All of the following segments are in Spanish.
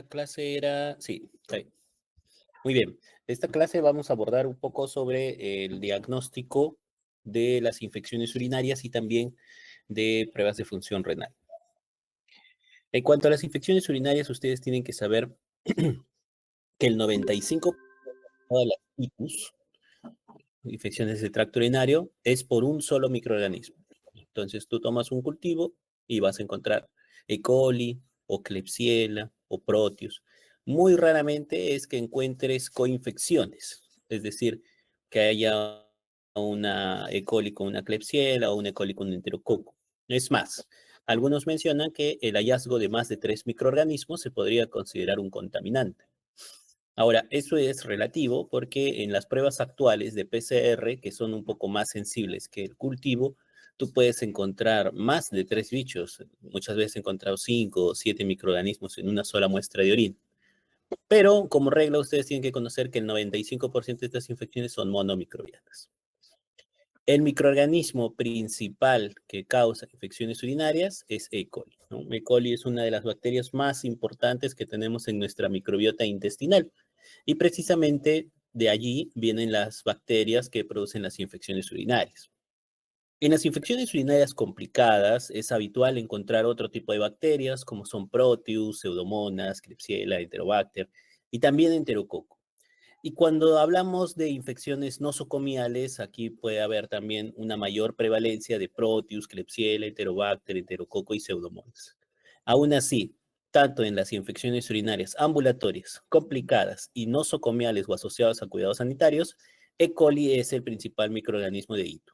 clase era... Sí, está bien. Muy bien. Esta clase vamos a abordar un poco sobre el diagnóstico de las infecciones urinarias y también de pruebas de función renal. En cuanto a las infecciones urinarias, ustedes tienen que saber que el 95% de las ITUs, infecciones de tracto urinario, es por un solo microorganismo. Entonces tú tomas un cultivo y vas a encontrar E. coli o Klebsiella o Proteus. Muy raramente es que encuentres coinfecciones, es decir, que haya una E. coli con una Klebsiella o una E. coli con un enterococo. Es más, algunos mencionan que el hallazgo de más de 3 microorganismos se podría considerar un contaminante. Ahora, eso es relativo porque en las pruebas actuales de PCR, que son un poco más sensibles que el cultivo, tú puedes encontrar más de 3 bichos. Muchas veces he encontrado 5 o 7 microorganismos en una sola muestra de orina. Pero como regla, ustedes tienen que conocer que el 95% de estas infecciones son monomicrobianas. El microorganismo principal que causa infecciones urinarias es E. coli, ¿no? E. coli es una de las bacterias más importantes que tenemos en nuestra microbiota intestinal. Y precisamente de allí vienen las bacterias que producen las infecciones urinarias. En las infecciones urinarias complicadas es habitual encontrar otro tipo de bacterias como son Proteus, Pseudomonas, Klebsiella, Enterobacter y también Enterococo. Y cuando hablamos de infecciones nosocomiales, aquí puede haber también una mayor prevalencia de Proteus, Klebsiella, Enterobacter, Enterococo y Pseudomonas. Aún así, tanto en las infecciones urinarias ambulatorias, complicadas y nosocomiales o asociadas a cuidados sanitarios, E. coli es el principal microorganismo de hito.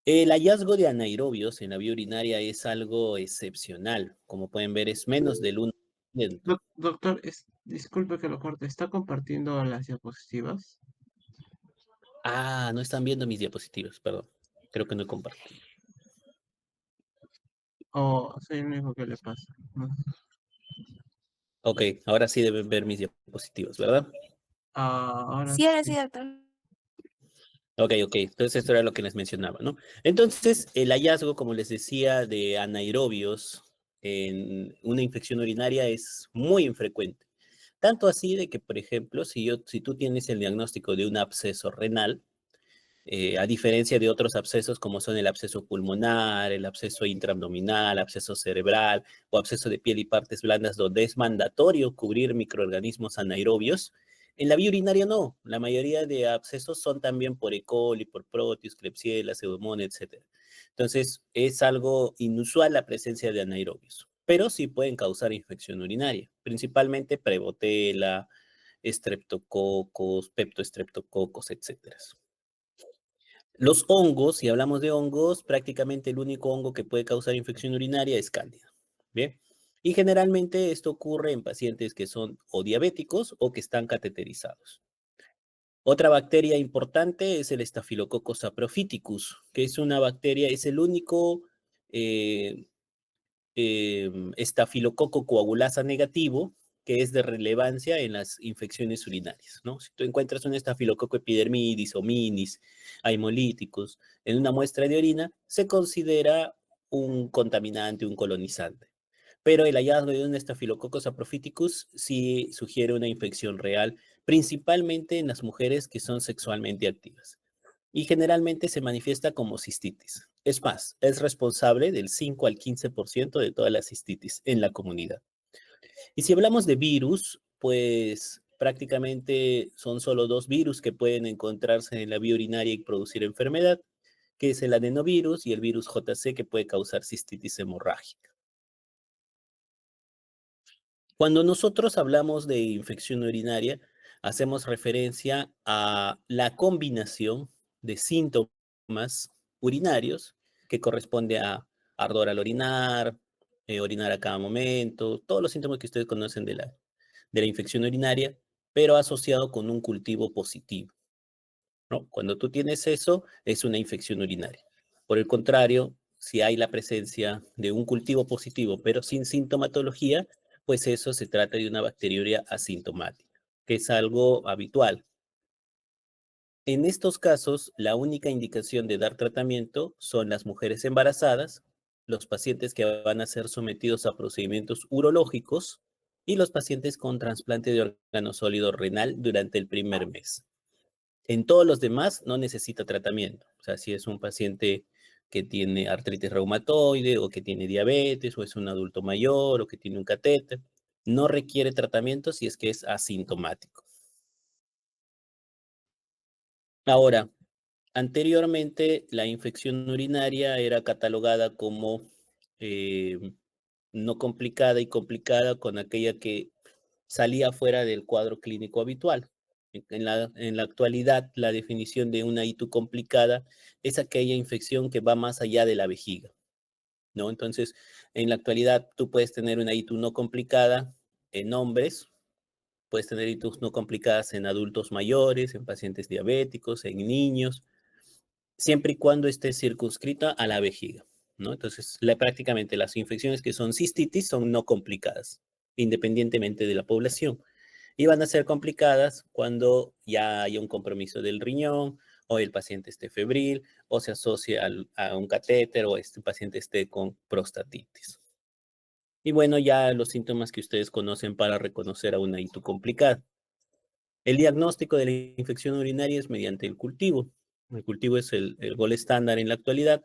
El hallazgo de anaerobios en la vía urinaria es algo excepcional. Como pueden ver, es menos del 1%. Doctor, disculpe que lo corte, ¿está compartiendo las diapositivas? Ah, no están viendo mis diapositivas, perdón. Creo que no he compartido. ¿O soy el único que le pasa? No. Ok, ahora sí deben ver mis diapositivas, ¿verdad? Ahora Sí, ahora sí. sí, doctor. Ok, ok. Entonces esto era lo que les mencionaba, ¿no? Entonces, el hallazgo, como les decía, de anaerobios en una infección urinaria es muy infrecuente. Tanto así de que, por ejemplo, si tú tienes el diagnóstico de un absceso renal, a diferencia de otros abscesos como son el absceso pulmonar, el absceso intraabdominal, absceso cerebral o absceso de piel y partes blandas, donde es mandatorio cubrir microorganismos anaerobios, en la vía urinaria no. La mayoría de abscesos son también por E. coli, por Proteus, Klebsiella, Pseudomonas, etc. Entonces, es algo inusual la presencia de anaerobios, pero sí pueden causar infección urinaria, principalmente Prevotella, estreptococos, peptoestreptococos, etc. Los hongos, si hablamos de hongos, prácticamente el único hongo que puede causar infección urinaria es Cándida. ¿Bien? Y generalmente esto ocurre en pacientes que son o diabéticos o que están cateterizados. Otra bacteria importante es el Staphylococcus saprophyticus, que es una bacteria, es el único eh, estafilococo coagulasa negativo que es de relevancia en las infecciones urinarias, ¿no? Si tú encuentras un estafilococo epidermidis o minis, haemolíticos, en una muestra de orina, se considera un contaminante, un colonizante. Pero el hallazgo de un Staphylococcus saprophyticus sí sugiere una infección real, principalmente en las mujeres que son sexualmente activas y generalmente se manifiesta como cistitis. Es más, es responsable del 5 al 15% de toda la cistitis en la comunidad. Y si hablamos de virus, pues prácticamente son solo 2 virus que pueden encontrarse en la vía urinaria y producir enfermedad, que es el adenovirus y el virus JC que puede causar cistitis hemorrágica. Cuando nosotros hablamos de infección urinaria, hacemos referencia a la combinación de síntomas urinarios que corresponde a ardor al orinar, orinar a cada momento, todos los síntomas que ustedes conocen de la infección urinaria, pero asociado con un cultivo positivo, ¿no? Cuando tú tienes eso, es una infección urinaria. Por el contrario, si hay la presencia de un cultivo positivo, pero sin sintomatología, pues eso se trata de una bacteriuria asintomática, que es algo habitual. En estos casos, la única indicación de dar tratamiento son las mujeres embarazadas, los pacientes que van a ser sometidos a procedimientos urológicos y los pacientes con trasplante de órgano sólido renal durante el primer mes. En todos los demás no necesita tratamiento. O sea, si es un paciente que tiene artritis reumatoide o que tiene diabetes o es un adulto mayor o que tiene un catéter, no requiere tratamiento si es que es asintomático. Ahora, anteriormente la infección urinaria era catalogada como eh, no complicada y complicada con aquella que salía fuera del cuadro clínico habitual. En la actualidad, la definición de una ITU complicada es aquella infección que va más allá de la vejiga, ¿no? Entonces, en la actualidad, tú puedes tener una ITU no complicada en hombres, puedes tener ITUs no complicadas en adultos mayores, en pacientes diabéticos, en niños, siempre y cuando esté circunscrita a la vejiga, ¿no? Entonces, prácticamente las infecciones que son cistitis son no complicadas, independientemente de la población. Y van a ser complicadas cuando ya haya un compromiso del riñón o el paciente esté febril o se asocie a un catéter o este paciente esté con prostatitis. Y bueno, ya los síntomas que ustedes conocen para reconocer a una ITU complicada. El diagnóstico de la infección urinaria es mediante el cultivo. El cultivo es el gol estándar en la actualidad.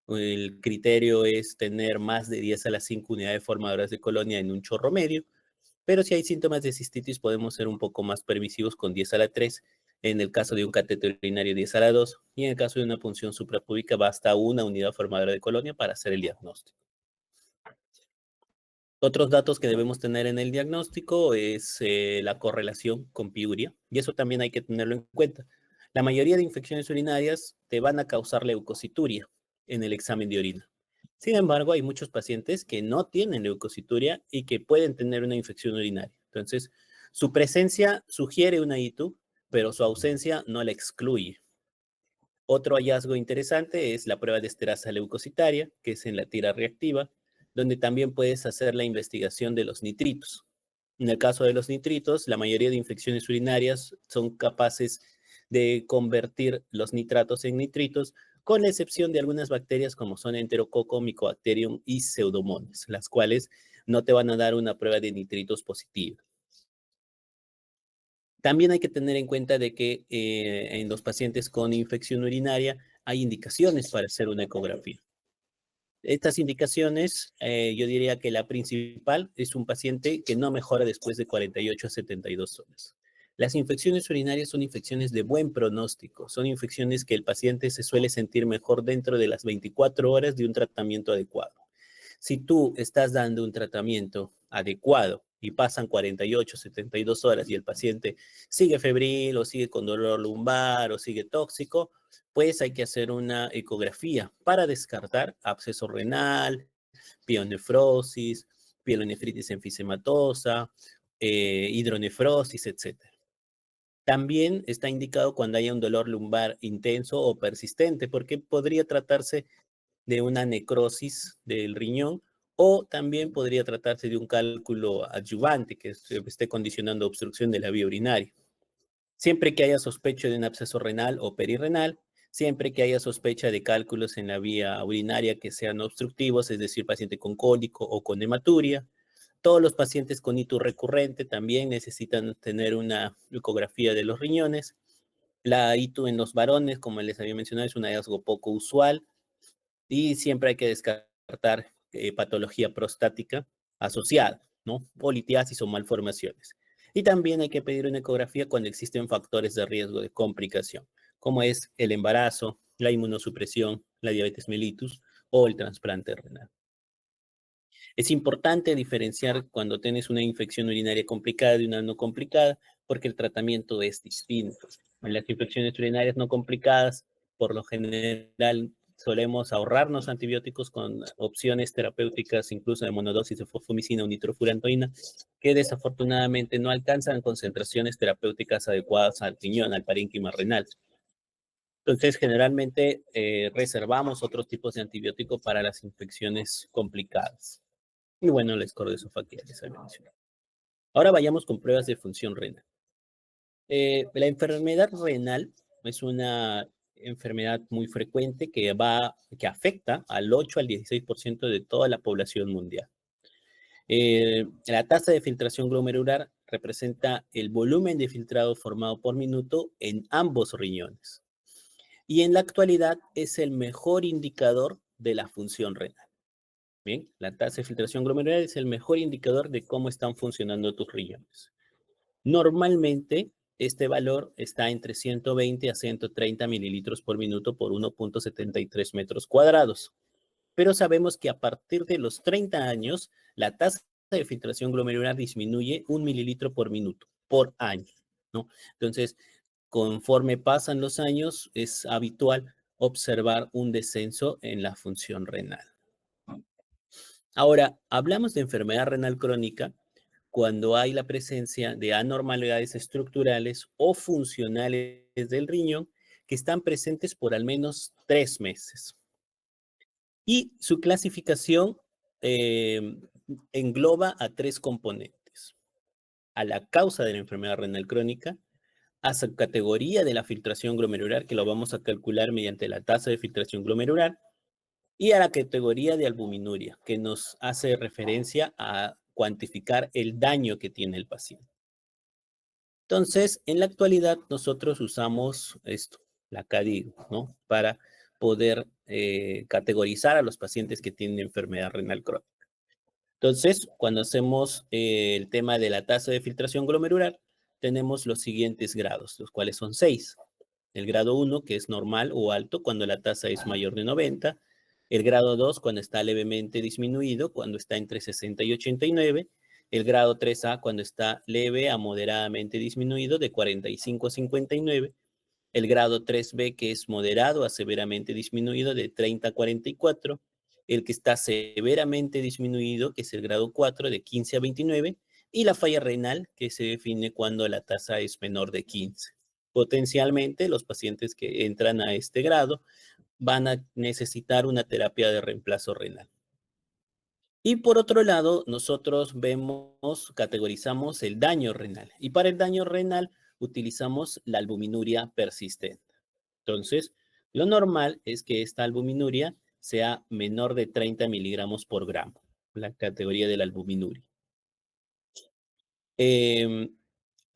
El criterio es tener más de 10 a las 5 unidades formadoras de colonia en un chorro medio, pero si hay síntomas de cistitis podemos ser un poco más permisivos con 10 a la 3. En el caso de un catéter urinario 10 a la 2 y en el caso de una punción suprapúbica basta una unidad formadora de colonia para hacer el diagnóstico. Otros datos que debemos tener en el diagnóstico es la correlación con piuria, y eso también hay que tenerlo en cuenta. La mayoría de infecciones urinarias te van a causar leucocituria en el examen de orina. Sin embargo, hay muchos pacientes que no tienen leucocituria y que pueden tener una infección urinaria. Entonces, su presencia sugiere una ITU, pero su ausencia no la excluye. Otro hallazgo interesante es la prueba de esterasa leucocitaria, que es en la tira reactiva, donde también puedes hacer la investigación de los nitritos. En el caso de los nitritos, la mayoría de infecciones urinarias son capaces de convertir los nitratos en nitritos, con la excepción de algunas bacterias como son Enterococo, Mycobacterium y Pseudomonas, las cuales no te van a dar una prueba de nitritos positiva. También hay que tener en cuenta de que en los pacientes con infección urinaria hay indicaciones para hacer una ecografía. Estas indicaciones, yo diría que la principal es un paciente que no mejora después de 48 a 72 horas. Las infecciones urinarias son infecciones de buen pronóstico, son infecciones que el paciente se suele sentir mejor dentro de las 24 horas de un tratamiento adecuado. Si tú estás dando un tratamiento adecuado y pasan 48, 72 horas y el paciente sigue febril o sigue con dolor lumbar o sigue tóxico, pues hay que hacer una ecografía para descartar absceso renal, pielonefrosis, pielonefritis enfisematosa, hidronefrosis, etcétera. También está indicado cuando haya un dolor lumbar intenso o persistente, porque podría tratarse de una necrosis del riñón o también podría tratarse de un cálculo adyuvante que esté condicionando obstrucción de la vía urinaria. Siempre que haya sospecha de un absceso renal o perirrenal, siempre que haya sospecha de cálculos en la vía urinaria que sean obstructivos, es decir, paciente con cólico o con hematuria. Todos los pacientes con ITU recurrente también necesitan tener una ecografía de los riñones. La ITU en los varones, como les había mencionado, es un hallazgo poco usual y siempre hay que descartar patología prostática asociada, ¿no? O litiasis o malformaciones. Y también hay que pedir una ecografía cuando existen factores de riesgo de complicación, como es el embarazo, la inmunosupresión, la diabetes mellitus o el trasplante renal. Es importante diferenciar cuando tienes una infección urinaria complicada de una no complicada, porque el tratamiento es distinto. En las infecciones urinarias no complicadas, por lo general, solemos ahorrarnos antibióticos con opciones terapéuticas, incluso de monodosis de fosfomicina o nitrofurantoína, que desafortunadamente no alcanzan concentraciones terapéuticas adecuadas al riñón, al parénquima renal. Entonces, generalmente reservamos otros tipos de antibióticos para las infecciones complicadas. Y bueno, la escordoesofagea les había mencionado. Ahora vayamos con pruebas de función renal. La enfermedad renal es una enfermedad muy frecuente que afecta al 8 al 16% de toda la población mundial. La tasa de filtración glomerular representa el volumen de filtrado formado por minuto en ambos riñones. Y en la actualidad es el mejor indicador de la función renal. Bien, la tasa de filtración glomerular es el mejor indicador de cómo están funcionando tus riñones. Normalmente, este valor está entre 120 a 130 mililitros por minuto por 1.73 metros cuadrados. Pero sabemos que a partir de los 30 años, la tasa de filtración glomerular disminuye 1 mililitro por minuto, por año, ¿no? Entonces, conforme pasan los años, es habitual observar un descenso en la función renal. Ahora, hablamos de enfermedad renal crónica cuando hay la presencia de anormalidades estructurales o funcionales del riñón que están presentes por al menos 3 meses. Y su clasificación eh, engloba a 3 componentes: a la causa de la enfermedad renal crónica, a su categoría de la filtración glomerular, que lo vamos a calcular mediante la tasa de filtración glomerular, y a la categoría de albuminuria, que nos hace referencia a cuantificar el daño que tiene el paciente. Entonces, en la actualidad nosotros usamos esto, la CADIG, ¿no? Para poder categorizar a los pacientes que tienen enfermedad renal crónica. Entonces, cuando hacemos el tema de la tasa de filtración glomerular, tenemos los siguientes grados, los cuales son 6. El grado 1, que es normal o alto, cuando la tasa es mayor de 90. El grado 2, cuando está levemente disminuido, cuando está entre 60 y 89. El grado 3A, cuando está leve a moderadamente disminuido, de 45 a 59. El grado 3B, que es moderado a severamente disminuido, de 30 a 44. El que está severamente disminuido, que es el grado 4, de 15 a 29. Y la falla renal, que se define cuando la tasa es menor de 15. Potencialmente, los pacientes que entran a este grado van a necesitar una terapia de reemplazo renal. Y por otro lado, nosotros vemos, categorizamos el daño renal. Y para el daño renal utilizamos la albuminuria persistente. Entonces, lo normal es que esta albuminuria sea menor de 30 miligramos por gramo, la categoría de la albuminuria. Eh,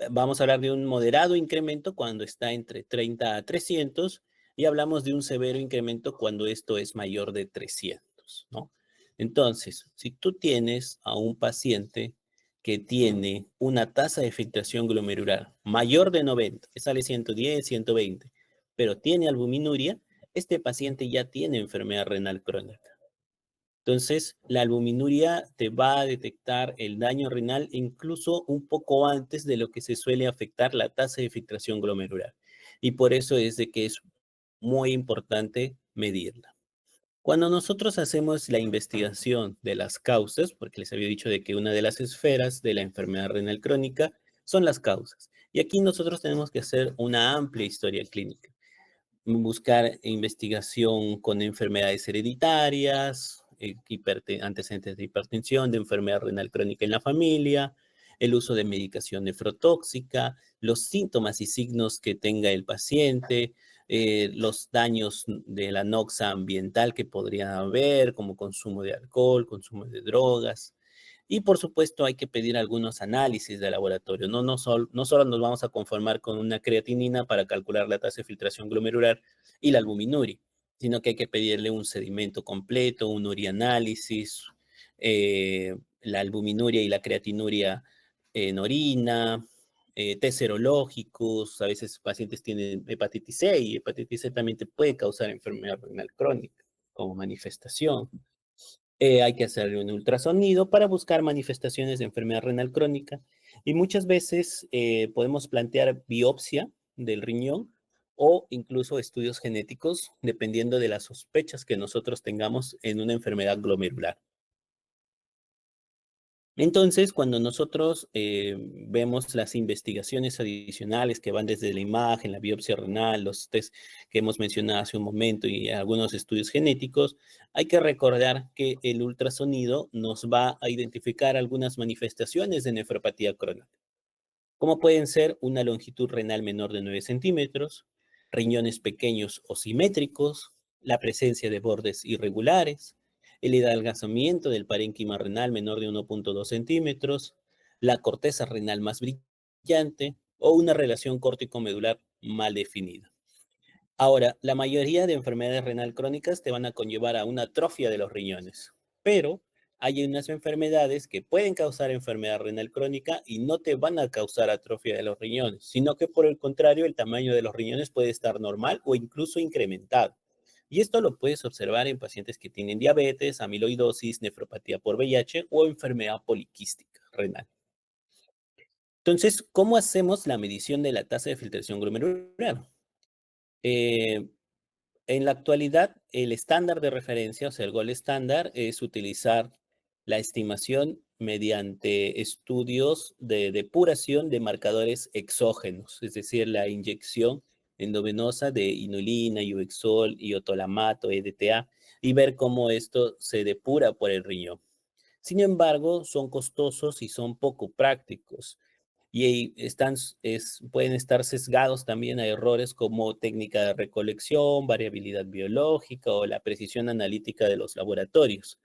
Vamos a hablar de un moderado incremento cuando está entre 30 a 300 y hablamos de un severo incremento cuando esto es mayor de 300, ¿no? Entonces, si tú tienes a un paciente que tiene una tasa de filtración glomerular mayor de 90, que sale 110, 120, pero tiene albuminuria, este paciente ya tiene enfermedad renal crónica. Entonces, la albuminuria te va a detectar el daño renal incluso un poco antes de lo que se suele afectar la tasa de filtración glomerular. Y por eso es de que es muy importante medirla. Cuando nosotros hacemos la investigación de las causas, porque les había dicho de que una de las esferas de la enfermedad renal crónica son las causas. Y aquí nosotros tenemos que hacer una amplia historia clínica, buscar investigación con enfermedades hereditarias, antecedentes de hipertensión, de enfermedad renal crónica en la familia, el uso de medicación nefrotóxica, los síntomas y signos que tenga el paciente, los daños de la noxa ambiental que podría haber, como consumo de alcohol, consumo de drogas. Y por supuesto hay que pedir algunos análisis de laboratorio. No solo nos vamos a conformar con una creatinina para calcular la tasa de filtración glomerular y la albuminuria, sino que hay que pedirle un sedimento completo, un urianálisis, la albuminuria y la creatinuria en orina, test serológicos. A veces pacientes tienen hepatitis C y hepatitis C también te puede causar enfermedad renal crónica como manifestación. Hay que hacer un ultrasonido para buscar manifestaciones de enfermedad renal crónica y muchas veces podemos plantear biopsia del riñón o incluso estudios genéticos dependiendo de las sospechas que nosotros tengamos en una enfermedad glomerular. Entonces, cuando nosotros vemos las investigaciones adicionales que van desde la imagen, la biopsia renal, los test que hemos mencionado hace un momento y algunos estudios genéticos, hay que recordar que el ultrasonido nos va a identificar algunas manifestaciones de nefropatía crónica, como pueden ser una longitud renal menor de 9 centímetros, riñones pequeños o simétricos, la presencia de bordes irregulares, el adelgazamiento del parénquima renal menor de 1,2 centímetros, la corteza renal más brillante o una relación córtico-medular mal definida. Ahora, la mayoría de enfermedades renal crónicas te van a conllevar a una atrofia de los riñones, pero hay unas enfermedades que pueden causar enfermedad renal crónica y no te van a causar atrofia de los riñones, sino que por el contrario, el tamaño de los riñones puede estar normal o incluso incrementado. Y esto lo puedes observar en pacientes que tienen diabetes, amiloidosis, nefropatía por VIH o enfermedad poliquística renal. Entonces, ¿cómo hacemos la medición de la tasa de filtración glomerular? Eh, En la actualidad, el estándar de referencia, o sea, el gold estándar, es utilizar la estimación mediante estudios de depuración de marcadores exógenos, es decir, la inyección endovenosa de inulina, uvexol, iotolamato, EDTA, y ver cómo esto se depura por el riñón. Sin embargo, son costosos y son poco prácticos y pueden estar sesgados también a errores como técnica de recolección, variabilidad biológica o la precisión analítica de los laboratorios.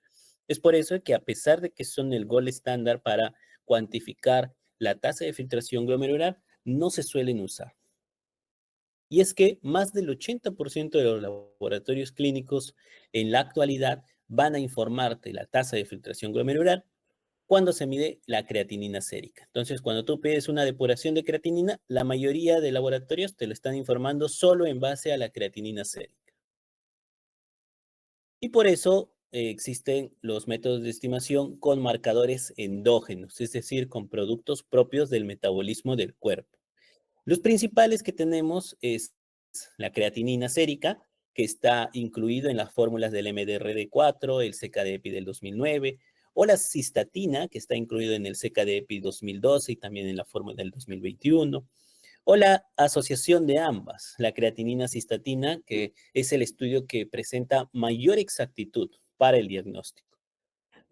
Es por eso que a pesar de que son el gol estándar para cuantificar la tasa de filtración glomerular, no se suelen usar. Y es que más del 80% de los laboratorios clínicos en la actualidad van a informarte la tasa de filtración glomerular cuando se mide la creatinina sérica. Entonces, cuando tú pides una depuración de creatinina, la mayoría de laboratorios te lo están informando solo en base a la creatinina sérica. Y por eso existen los métodos de estimación con marcadores endógenos, es decir, con productos propios del metabolismo del cuerpo. Los principales que tenemos es la creatinina sérica, que está incluido en las fórmulas del MDRD4, el CKD-EPI del 2009, o la cistatina, que está incluido en el CKD-EPI 2012 y también en la fórmula del 2021, o la asociación de ambas, la creatinina cistatina, que es el estudio que presenta mayor exactitud para el diagnóstico.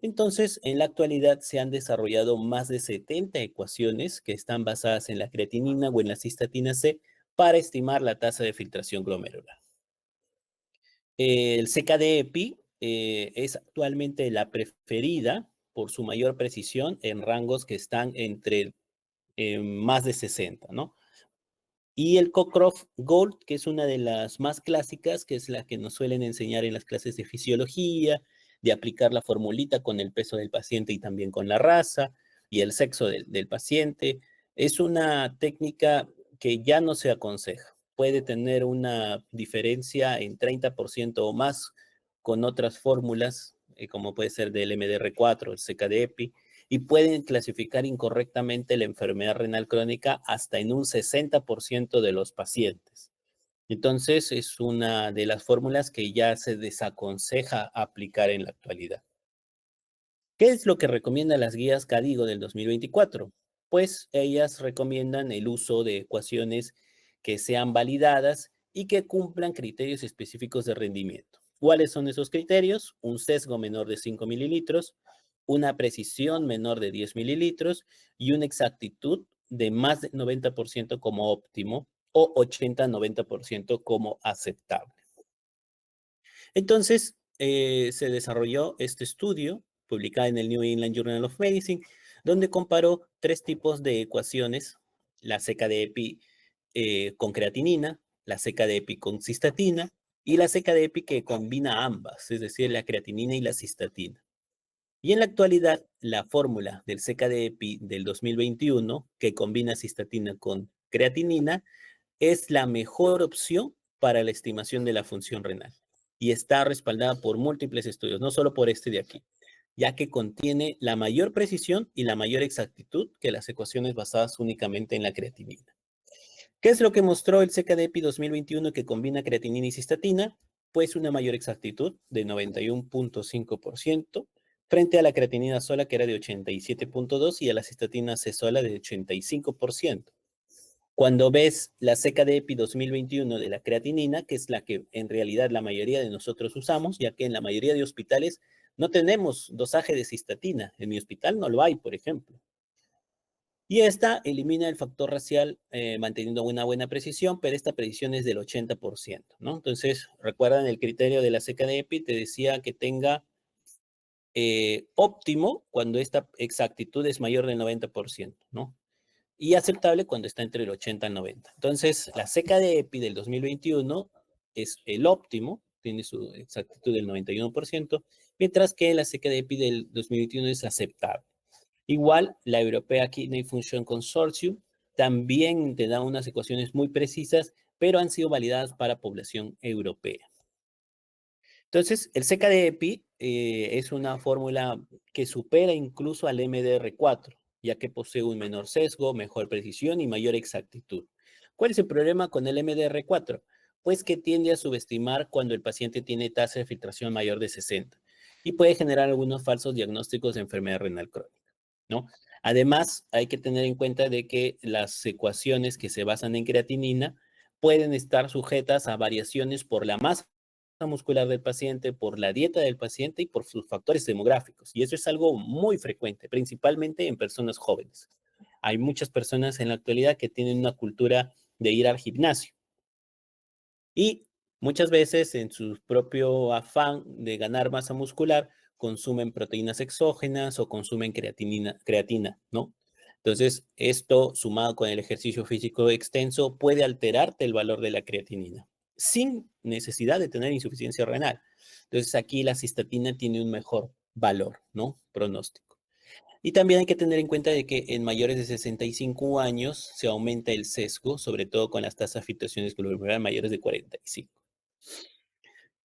Entonces, en la actualidad se han desarrollado más de 70 ecuaciones que están basadas en la creatinina o en la cistatina C para estimar la tasa de filtración glomerular. El CKD-EPI es actualmente la preferida por su mayor precisión en rangos que están entre más de 60, ¿no? Y el Cochrane Gold, que es una de las más clásicas, que es la que nos suelen enseñar en las clases de fisiología, de aplicar la formulita con el peso del paciente y también con la raza y el sexo del paciente. Es una técnica que ya no se aconseja. Puede tener una diferencia en 30% o más con otras fórmulas, como puede ser del MDR4, el CKD-EPI, y pueden clasificar incorrectamente la enfermedad renal crónica hasta en un 60% de los pacientes. Entonces, es una de las fórmulas que ya se desaconseja aplicar en la actualidad. ¿Qué es lo que recomiendan las guías CADIGO del 2024? Pues ellas recomiendan el uso de ecuaciones que sean validadas y que cumplan criterios específicos de rendimiento. ¿Cuáles son esos criterios? Un sesgo menor de 5 mililitros, una precisión menor de 10 mililitros y una exactitud de más del 90% como óptimo o 80-90% como aceptable. Entonces, se desarrolló este estudio publicado en el New England Journal of Medicine, donde comparó tres tipos de ecuaciones, la seca de EPI con creatinina, la seca de EPI con cistatina y la seca de EPI que combina ambas, es decir, la creatinina y la cistatina. Y en la actualidad, la fórmula del seca de EPI del 2021, que combina cistatina con creatinina, es la mejor opción para la estimación de la función renal y está respaldada por múltiples estudios, no solo por este de aquí, ya que contiene la mayor precisión y la mayor exactitud que las ecuaciones basadas únicamente en la creatinina. ¿Qué es lo que mostró el CKD-EPI 2021 que combina creatinina y cistatina? Pues una mayor exactitud de 91.5% frente a la creatinina sola que era de 87.2% y a la cistatina C sola de 85%. Cuando ves la CKD-EPI 2021 de la creatinina, que es la que en realidad la mayoría de nosotros usamos, ya que en la mayoría de hospitales no tenemos dosaje de cistatina. En mi hospital no lo hay, por ejemplo. Y esta elimina el factor racial manteniendo una buena precisión, pero esta precisión es del 80%, ¿no? Entonces, recuerdan el criterio de la CKD-EPI, te decía que tenga óptimo cuando esta exactitud es mayor del 90%, ¿no? Y aceptable cuando está entre el 80 al 90. Entonces, la seca de EPI del 2021 es el óptimo, tiene su exactitud del 91%, mientras que la seca de EPI del 2021 es aceptable. Igual, la Europea Kidney Function Consortium también te da unas ecuaciones muy precisas, pero han sido validadas para población europea. Entonces, el seca de EPI es una fórmula que supera incluso al MDR4, ya que posee un menor sesgo, mejor precisión y mayor exactitud. ¿Cuál es el problema con el MDR4? Pues que tiende a subestimar cuando el paciente tiene tasa de filtración mayor de 60 y puede generar algunos falsos diagnósticos de enfermedad renal crónica, ¿no? Además, hay que tener en cuenta de que las ecuaciones que se basan en creatinina pueden estar sujetas a variaciones por la masa muscular del paciente, por la dieta del paciente y por sus factores demográficos. Y eso es algo muy frecuente, principalmente en personas jóvenes. Hay muchas personas en la actualidad que tienen una cultura de ir al gimnasio y muchas veces en su propio afán de ganar masa muscular consumen proteínas exógenas o consumen creatina, ¿no? Entonces, esto sumado con el ejercicio físico extenso puede alterarte el valor de la creatinina sin necesidad de tener insuficiencia renal. Entonces, aquí la cistatina tiene un mejor valor, ¿no? Pronóstico. Y también hay que tener en cuenta de que en mayores de 65 años se aumenta el sesgo, sobre todo con las tasas de filtraciones glomerulares mayores de 45.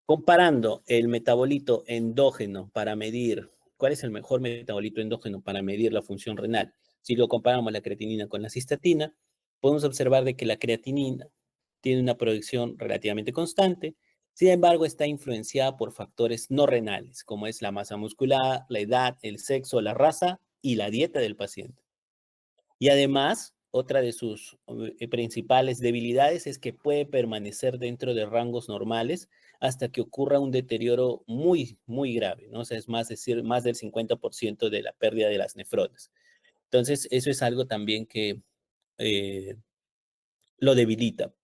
Comparando el metabolito endógeno para medir, ¿cuál es el mejor metabolito endógeno para medir la función renal? Si lo comparamos la creatinina con la cistatina, podemos observar de que la creatinina tiene una producción relativamente constante, sin embargo está influenciada por factores no renales, como es la masa muscular, la edad, el sexo, la raza y la dieta del paciente. Y además, otra de sus principales debilidades es que puede permanecer dentro de rangos normales hasta que ocurra un deterioro muy, muy grave, ¿no? O sea, es más decir, más del 50% de la pérdida de las nefronas. Entonces, eso es algo también que eh, lo debilita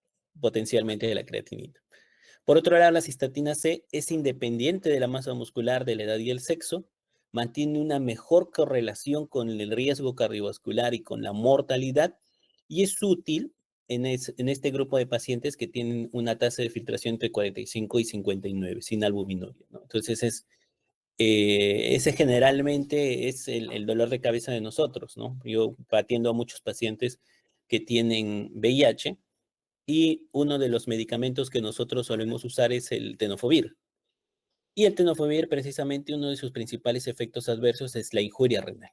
potencialmente de la creatinina. Por otro lado, la cistatina C es independiente de la masa muscular, de la edad y el sexo, mantiene una mejor correlación con el riesgo cardiovascular y con la mortalidad y es útil en este grupo de pacientes que tienen una tasa de filtración entre 45 y 59 sin albuminuria, ¿no? Entonces, ese generalmente es el dolor de cabeza de nosotros, ¿no? Yo atiendo a muchos pacientes que tienen VIH y uno de los medicamentos que nosotros solemos usar es el tenofovir. Y el tenofovir, precisamente, uno de sus principales efectos adversos es la injuria renal.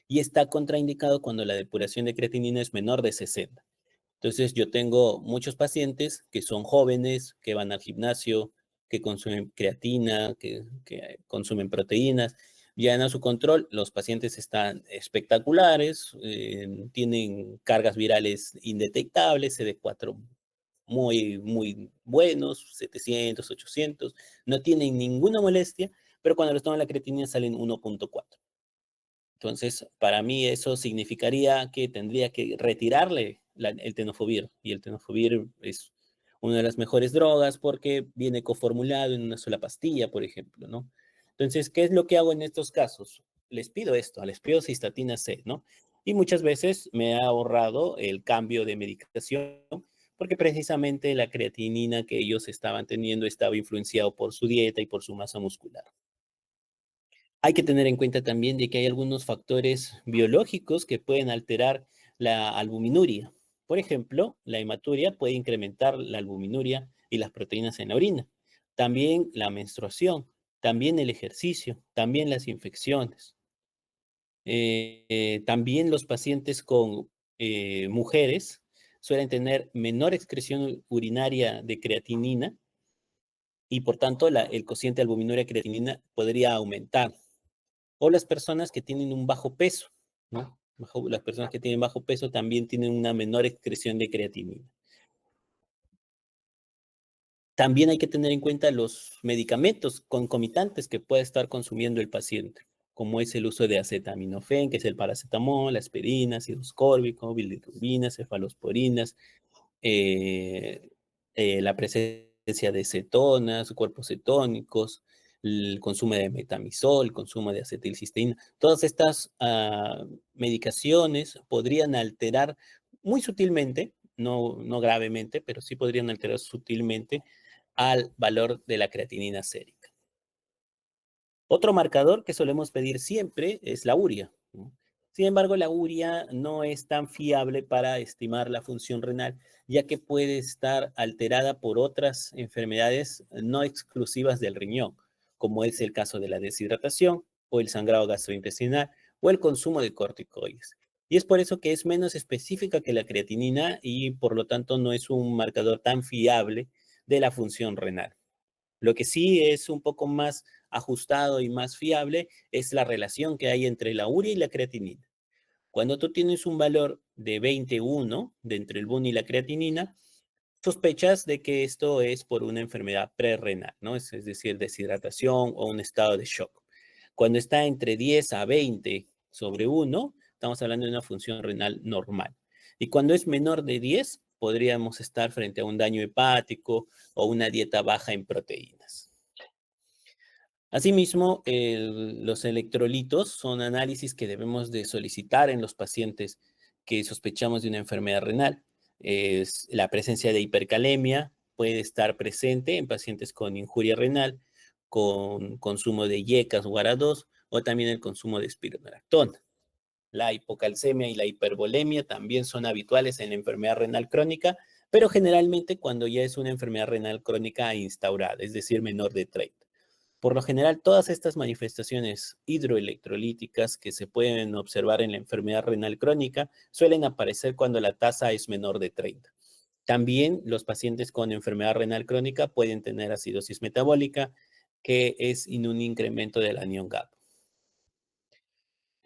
Y está contraindicado cuando la depuración de creatinina es menor de 60. Entonces, yo tengo muchos pacientes que son jóvenes, que van al gimnasio, que consumen creatina, que consumen proteínas, llegan a su control, los pacientes están espectaculares, tienen cargas virales indetectables, CD4 muy, muy buenos, 700, 800, no tienen ninguna molestia, pero cuando les toman la creatinina salen 1.4. Entonces, para mí eso significaría que tendría que retirarle el tenofovir, y el tenofovir es una de las mejores drogas porque viene coformulado en una sola pastilla, por ejemplo, ¿no? Entonces, ¿qué es lo que hago en estos casos? Les pido esto, les pido cistatina C, ¿no? Y muchas veces me ha ahorrado el cambio de medicación porque precisamente la creatinina que ellos estaban teniendo estaba influenciado por su dieta y por su masa muscular. Hay que tener en cuenta también de que hay algunos factores biológicos que pueden alterar la albuminuria. Por ejemplo, la hematuria puede incrementar la albuminuria y las proteínas en la orina. También la menstruación, también el ejercicio, también las infecciones. También los pacientes con mujeres suelen tener menor excreción urinaria de creatinina y por tanto el cociente albuminuria creatinina podría aumentar. O las personas que tienen un bajo peso, ¿no? Las personas que tienen bajo peso también tienen una menor excreción de creatinina. También hay que tener en cuenta los medicamentos concomitantes que puede estar consumiendo el paciente, como es el uso de acetaminofén, que es el paracetamol, la aspirina, ácido ascórbico, bilirrubina, cefalosporinas, eh, la presencia de cetonas, cuerpos cetónicos. el consumo de metamizol, el consumo de acetilcisteína. Todas estas medicaciones podrían alterar muy sutilmente, no gravemente, pero sí podrían alterar sutilmente al valor de la creatinina sérica. Otro marcador que solemos pedir siempre es la urea, ¿no? Sin embargo, la urea no es tan fiable para estimar la función renal, ya que puede estar alterada por otras enfermedades no exclusivas del riñón, como es el caso de la deshidratación o el sangrado gastrointestinal o el consumo de corticoides. Y es por eso que es menos específica que la creatinina y por lo tanto no es un marcador tan fiable de la función renal. Lo que sí es un poco más ajustado y más fiable es la relación que hay entre la urea y la creatinina. Cuando tú tienes un valor de 21 de entre el BUN y la creatinina, sospechas de que esto es por una enfermedad prerrenal, ¿no? Es decir, deshidratación o un estado de shock. Cuando está entre 10 a 20 sobre 1, estamos hablando de una función renal normal. Y cuando es menor de 10, podríamos estar frente a un daño hepático o una dieta baja en proteínas. Asimismo, los electrolitos son análisis que debemos de solicitar en los pacientes que sospechamos de una enfermedad renal. Es la presencia de hipercalemia puede estar presente en pacientes con injuria renal, con consumo de IECAS o ARA2 o también el consumo de espironolactona. La hipocalcemia y la hipervolemia también son habituales en la enfermedad renal crónica, pero generalmente cuando ya es una enfermedad renal crónica instaurada, es decir, menor de 30. Por lo general, todas estas manifestaciones hidroelectrolíticas que se pueden observar en la enfermedad renal crónica suelen aparecer cuando la tasa es menor de 30. También los pacientes con enfermedad renal crónica pueden tener acidosis metabólica, que es en un incremento del anión GAP.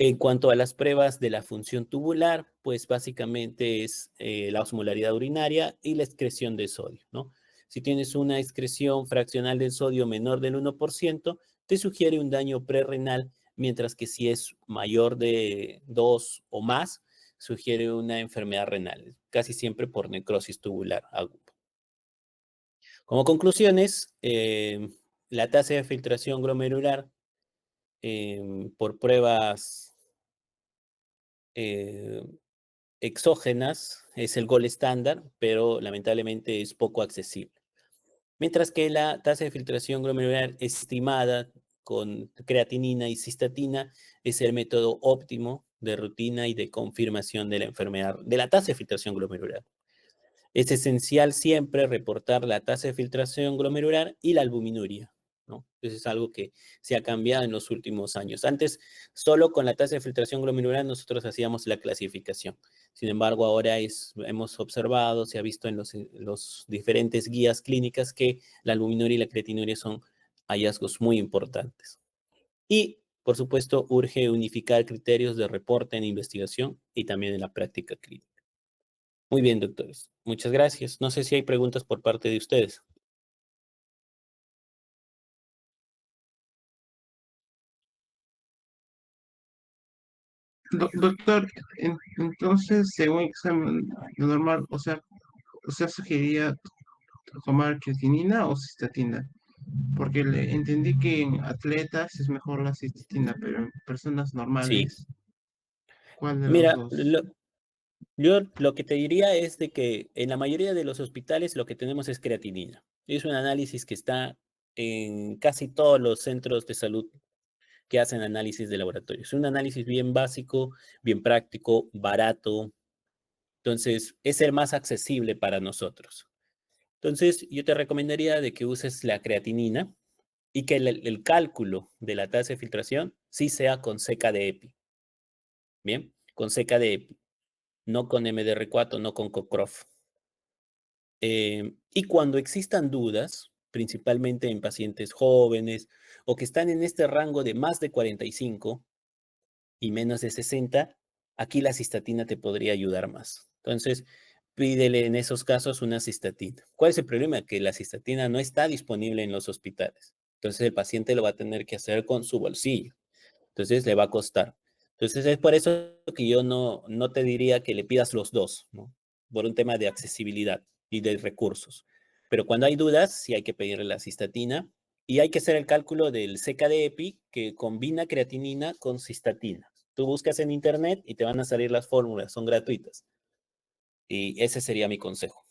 En cuanto a las pruebas de la función tubular, pues básicamente es la osmolaridad urinaria y la excreción de sodio, ¿no? Si tienes una excreción fraccional del sodio menor del 1%, te sugiere un daño prerrenal, mientras que si es mayor de 2 o más, sugiere una enfermedad renal, casi siempre por necrosis tubular aguda. Como conclusiones, la tasa de filtración glomerular por pruebas eh, exógenas es el gol estándar, pero lamentablemente es poco accesible. Mientras que la tasa de filtración glomerular estimada con creatinina y cistatina es el método óptimo de rutina y de confirmación de la enfermedad, de la tasa de filtración glomerular. Es esencial siempre reportar la tasa de filtración glomerular y la albuminuria, ¿no? Eso es algo que se ha cambiado en los últimos años. Antes, solo con la tasa de filtración glomerular nosotros hacíamos la clasificación. Sin embargo, ahora hemos observado, se ha visto en los diferentes guías clínicas que la albuminuria y la creatinuria son hallazgos muy importantes. Y, por supuesto, urge unificar criterios de reporte en investigación y también en la práctica clínica. Muy bien, doctores. Muchas gracias. No sé si hay preguntas por parte de ustedes. Doctor, entonces, según examen normal, o sea, sugería tomar creatinina o cistatina, porque entendí que en atletas es mejor la cistatina, pero en personas Sí. normales, ¿cuál de los Mira, dos? yo lo que te diría es de que en la mayoría de los hospitales lo que tenemos es creatinina. Es un análisis que está en casi todos los centros de salud que hacen análisis de laboratorio. Es un análisis bien básico, bien práctico, barato. Entonces, es el más accesible para nosotros. Entonces, yo te recomendaría de que uses la creatinina y que el cálculo de la tasa de filtración sí sea con seca de EPI. Bien, con seca de EPI, no con MDR4, no con CoCroF. Y cuando existan dudas, principalmente en pacientes jóvenes o que están en este rango de más de 45 y menos de 60, aquí la cistatina te podría ayudar más. Entonces, pídele en esos casos una cistatina. ¿Cuál es el problema? Que la cistatina no está disponible en los hospitales. Entonces, el paciente lo va a tener que hacer con su bolsillo. Entonces, le va a costar. Entonces, es por eso que yo no te diría que le pidas los dos, ¿no? Por un tema de accesibilidad y de recursos. Pero cuando hay dudas, sí hay que pedirle la cistatina Y hay que hacer el cálculo del CKD-EPI que combina creatinina con cistatina. Tú buscas en internet y te van a salir las fórmulas, son gratuitas. Y ese sería mi consejo.